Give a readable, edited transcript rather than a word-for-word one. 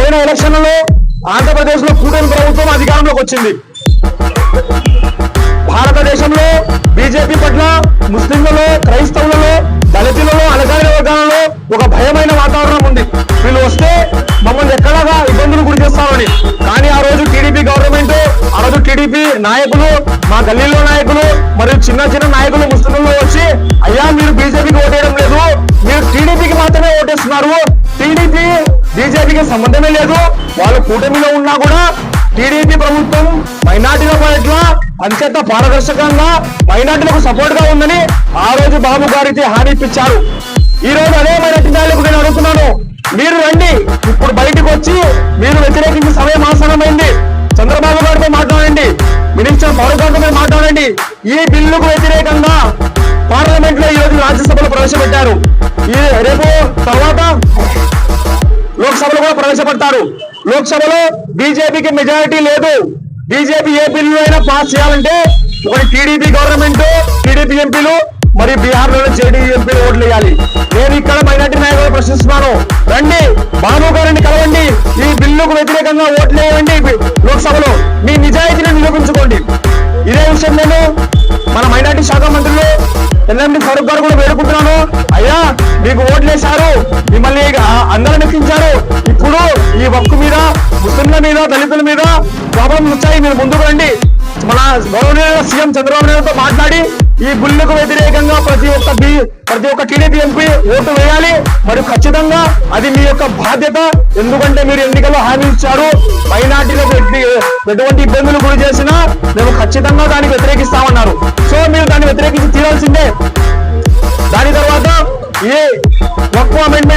పోయిన ఎలక్షన్లలో ఆంధ్రప్రదేశ్ లో కూటమి ప్రభుత్వం అధికారంలోకి వచ్చింది. భారతదేశంలో బీజేపీ పట్ల ముస్లింలలో, క్రైస్తవులలో, దళితులలో, అణగారిన వర్గాలలో ఒక భయమైన వాతావరణం ఉంది. వీళ్ళు వస్తే మమ్మల్ని ఎక్కడగా ఇబ్బందులు గురి చేస్తామని. కానీ ఆ రోజు టీడీపీ గవర్నమెంట్, ఆ రోజు టీడీపీ నాయకులు, మా గల్లీలో నాయకులు మరియు చిన్న చిన్న నాయకులు ముస్లింలలో వచ్చి, అయ్యా మీరు బీజేపీకి ఓటేయడం లేదు, మీరు టీడీపీకి మాత్రమే ఓటేస్తున్నారు, టీడీపీ బీజేపీకి సంబంధమే లేదు, వాళ్ళు కూటమిలో ఉన్నా కూడా టీడీపీ ప్రభుత్వం మైనార్టీల పట్ల అత్యంత పారదర్శకంగా మైనార్టీలకు సపోర్ట్ గా ఉందని ఆ రోజు బాబు గారికి హామీ ఇప్పించారు. ఈ రోజు అదే మైనార్టీ నాయకులకు నేను అడుగుతున్నాను, మీరు రండి, ఇప్పుడు బయటకు వచ్చి మీరు వ్యతిరేకించే సమయం ఆసనమైంది. చంద్రబాబు గారితో మాట్లాడండి, మినిస్టర్ ఫారూక్ గారితో మాట్లాడండి. ఈ బిల్లుకు వ్యతిరేకంగా పార్లమెంట్ లో ఈ రోజు రాజ్యసభలో ప్రవేశపెట్టారు. ఈ రేపు తర్వాత లోక్సభలో కూడా ప్రవేశపెడతారు. లోక్సభలో బీజేపీకి మెజారిటీ లేదు. బీజేపీ ఏ బిల్లు అయినా పాస్ చేయాలంటే ఒకటి టీడీపీ గవర్నమెంట్, టీడీపీ ఎంపీలు మరి బీహార్ లోనే జేడీయూ ఎంపీలు ఓట్లు వేయాలి. నేను ఇక్కడ మైనార్టీ నాయకులు ప్రశ్నిస్తున్నాను, రండి బాబు గారిని కలవండి, ఈ బిల్లుకు వ్యతిరేకంగా ఓట్లు వేయండి, లోక్సభలో మీ నిజాయితీని నిరూపించుకోండి. ఇదే విషయం నేను మన మైనార్టీ శాఖ మంత్రులు ఎల్ఎండి ఫరూక్ గారు కూడా వేడుకుంటున్నాను, అయ్యా మీకు ఓట్లు వేశారు, మిమ్మల్ని అందరూ నెక్కించారు, ఇప్పుడు ఈ వక్కు మీద, ముస్లింల మీద, దళితుల మీద ప్రాబ్లంలు వచ్చాయి, మీరు ముందుకు రండి. మన గౌరవనీయ సీఎం చంద్రబాబు నాయుడుతో మాట్లాడి ఈ బిల్లుకు వ్యతిరేకంగా ప్రతి ఒక్క టీడీపీ ఎంపీ ఓటు వేయాలి. మరియు ఖచ్చితంగా అది మీ యొక్క బాధ్యత. ఎందుకంటే మీరు ఎన్నికల్లో హామీ ఇచ్చారు, మైనార్టీలకు ఎటువంటి ఇబ్బందులు గురి చేసినా మేము ఖచ్చితంగా దాన్ని వ్యతిరేకిస్తామన్నారు. సో మీరు దాన్ని వ్యతిరేకించి తీరాల్సిందే. దాని తర్వాత ఈ వక్ఫ్ అమెండ్మెంట్